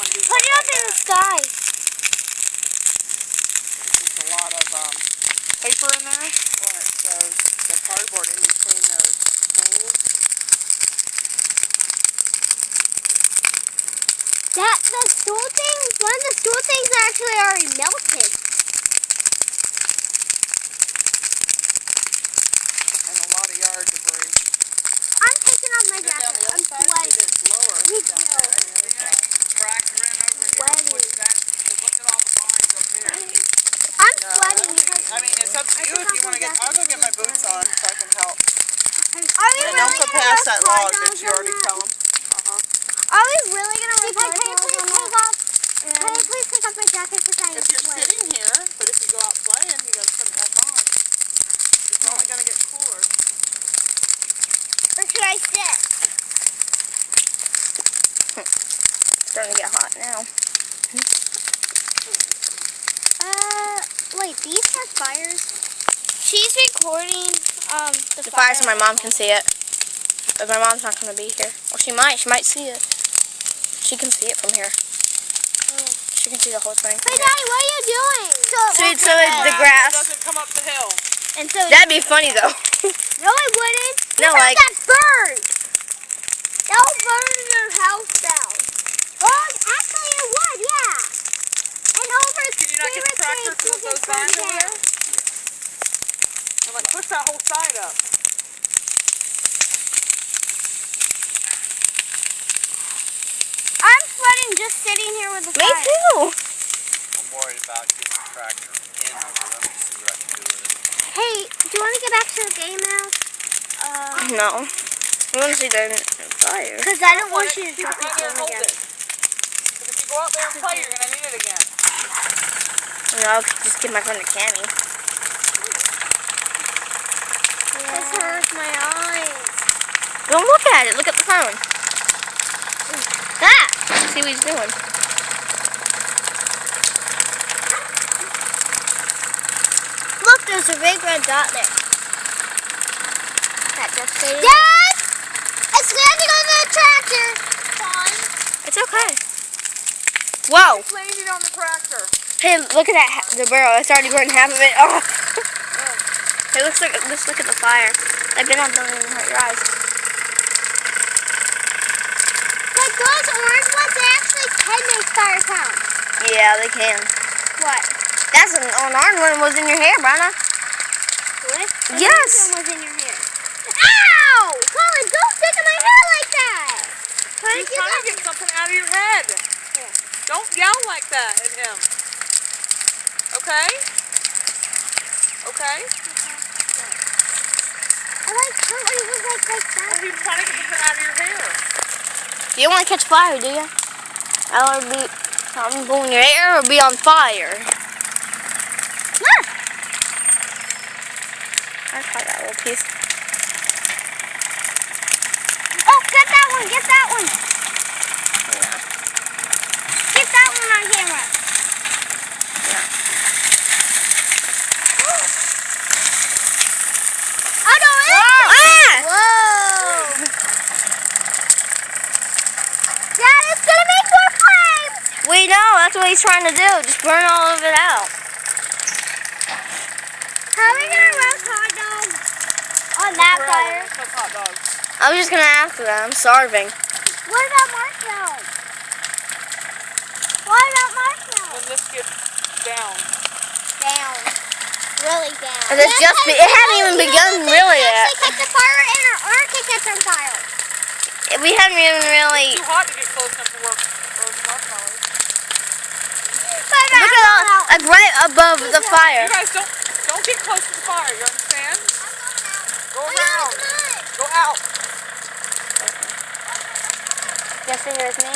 want to do Put it up like in the sky. There's a lot of paper in there. Right, so the cardboard in between those holes. The stool things, one of the stool things actually already melted. And a lot of yard debris. I'm taking off my jacket. I'm sweating. It's lower Me down too. there. Fracture in over here. Sweating. Look at all the lines up here. I'm sweating because... I mean, it's up to you if you want to get... I'll go get my boots on so I can help. Are we really Don't go gonna past roast that hot log. dogs Did you on already that? tell them? Are we really gonna roast hot dogs on that? Can I please take off my jacket because I If you're sweat? sitting here, but if you go out playing, you got to put it back on. It's only going to get cooler. Or should I sit? Starting to get hot now. Wait, these have fires? She's recording, The fire so my mom can see it. But my mom's not going to be here. Well, she might see it. She can see it from here. She can see the whole thing. Hey, Daddy, what are you doing? So the grass. Doesn't come up the hill. And so That'd be funny though. no, it wouldn't. No, like that bird. That'll burn your house down. Oh, actually it would, yeah. And over Can you not get the tractor to move those vines over there? And like push that whole side up. I'm sweating just sitting here with the me fire. too. I'm worried about getting the tractor in over there. Let me see what I can do with it. Hey, do you want to get back to the game now? No. We want to see the fire. Because I don't want you to Keep it drop right there it and hold again. it. Because if you go out there and play, you're going to need it again. No, I could just give my phone to Cammy. This hurts my eyes. Don't look at it. Look at the phone. That. See what he's doing. Look, there's a big red dot there. That just faded. Dad! It's landing on the tractor. Fine. It's okay. Whoa. It's landing on the tractor. Hey, look at that. The barrel. It's already burned half of it. Oh. Hey, let's look at the fire. I've been on something and hurt your eyes. Like those orange ones, they actually can make fire count. Yeah, they can. What? That's an orange one was in your hair, Brianna. What? Yes. The orange one was in your hair. Ow! Colin, don't stick in my hair like that. He's trying to get something out of your head. Yeah. Don't yell like that at him. Okay? Okay? I like how it was like Well, that. he's trying to get something out of your hair. You don't want to catch fire, do you? I'll be something go in your hair or be on fire. Ah! I caught that little piece. Oh, get that one, get that one. Yeah. Get that one on camera. Oh no, it Ah! Whoa! Dad, it's gonna make more flames! We know, that's what he's trying to do. Just burn all of it out. How are we gonna roast hot dogs on that Grill, fire? we're gonna cook hot dogs. I was just gonna ask them. I'm starving. What about marshmallows? What about marshmallows? When this gets down. Down. Really down. And it's just it hadn't even begun really yet. Actually catch the fire and our arm can catch on fire. We haven't even really. It's too hot to get close enough to work roast marshmallows. Look at all, like right above the fire. You guys don't get close to the fire, you understand? Go Oh, around. yeah, Go out. Just sit here with me.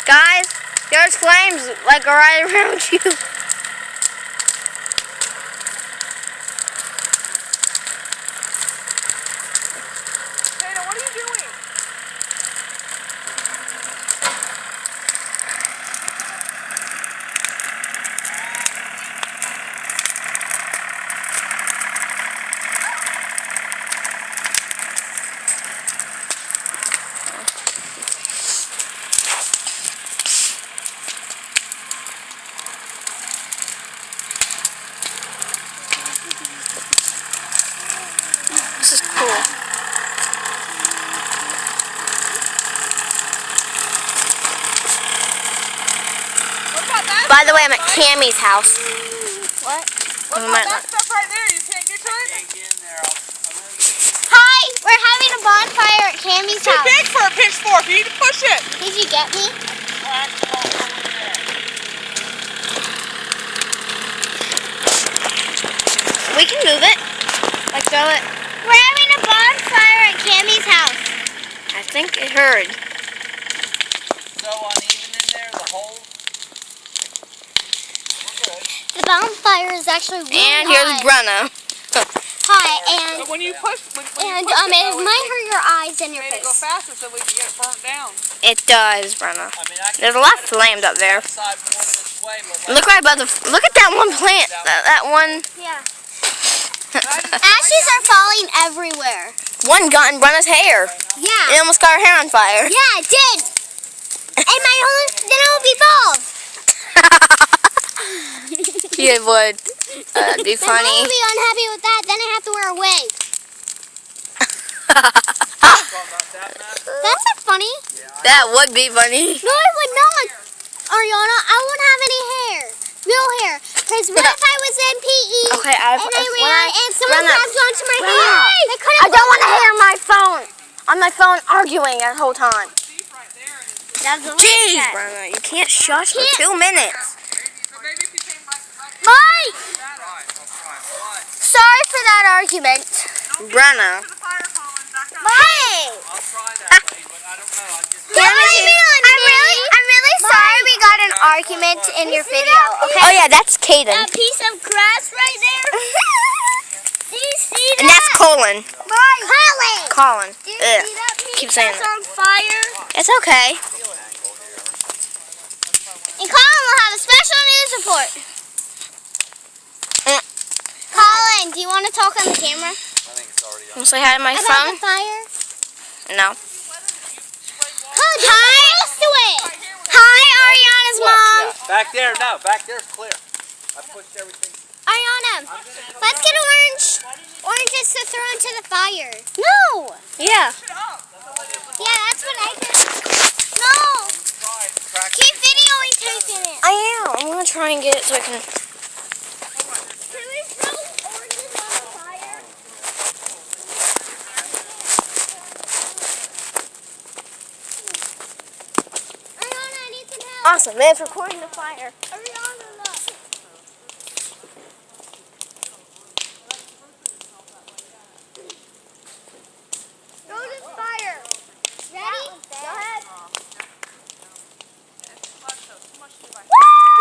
Guys, there's flames like right around you. Dana, what are you doing? By the way, I'm at Cammie's house. What? What's all that stuff right there? You can't get to it? Can't get in there. I'm gonna get Hi, we're having a bonfire at Cammie's Too house. big for a pitchfork. You need to push it. Did you get me? We can move it. Like throw it. We're having a bonfire at Cammie's house. I think it heard. so uneven in there, the hole. We're good. The bonfire is actually really And here's high. Brenna. Hi, and But when you push, when you and push it though, might hurt your eyes and your made it go face. faster so we can get it burnt down. It does, Brenna. I mean, I can There's a lot flamed up there. side more this way, but Look right above the. Look at that one plant. That one. Yeah. Ashes are falling everywhere. One got in Brenna's hair. It Yeah. almost got her hair on fire. Yeah, it did. And my whole then it will be bald. It would be My mom funny. will be unhappy with that. Then I have to wear a wig. That's not funny. That would be funny. No, I would not. Ariana, I won't have any hair. Real hair. Because what if I was in PE Okay, and I ran and someone Brenna, grabs onto my Brenna, hair? They couldn't I don't want to hear my phone. On my phone arguing that whole time. That's a Jeez, Brenna, you can't shush for 2 minutes. So maybe if you came right Mike! I'll Sorry for that argument. Brenna. to the fire calling back up. Hey! try that way, but I don't know. I just I'm really sorry we got an argument in your video, okay? Oh yeah, that's Caden. That piece of grass right there? Do you see that? And that's Colin. Colin! Colin. Do you Ugh. see that piece Keep saying that's that. on fire? It's okay. And Colin will have a special news report. Mm. Colin, do you want to talk on the camera? I think it's already Want to say hi to my About phone? the fire? No. Hi! Close to it! Hi, Ariana's mom! Back there, no, back there's clear. I pushed everything. Ariana, let's get oranges to throw into the fire. No! Yeah. Yeah, that's what I did. No! Keep videoing taking it. I am. I'm gonna try and get it so I can. Can we throw oranges on the fire? Ariana, I need some help. Awesome. Man, it's recording the fire. Ariana, look. Go to fire. Ready? Go ahead. Do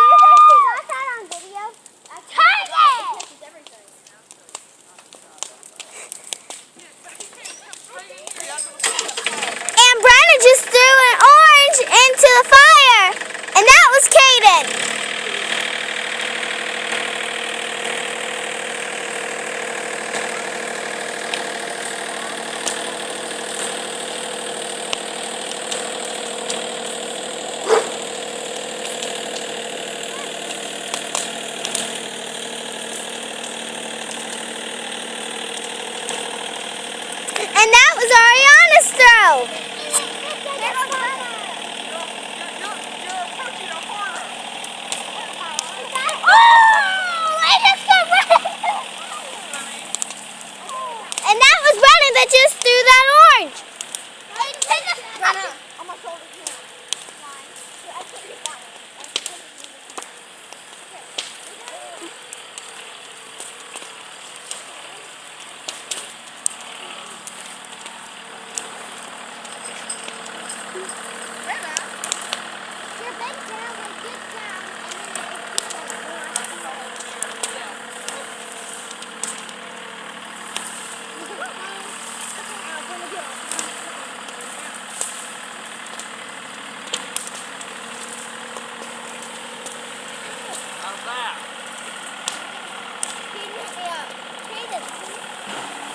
you think she got that on video? Turn it! And Brenna just threw an orange into the fire. And that was Caden. And that was Ariana's throw. You're approaching a horror. Oh, I just got red. And that was Brenna that just threw that orange. You're bent down, like get down, How's that? and then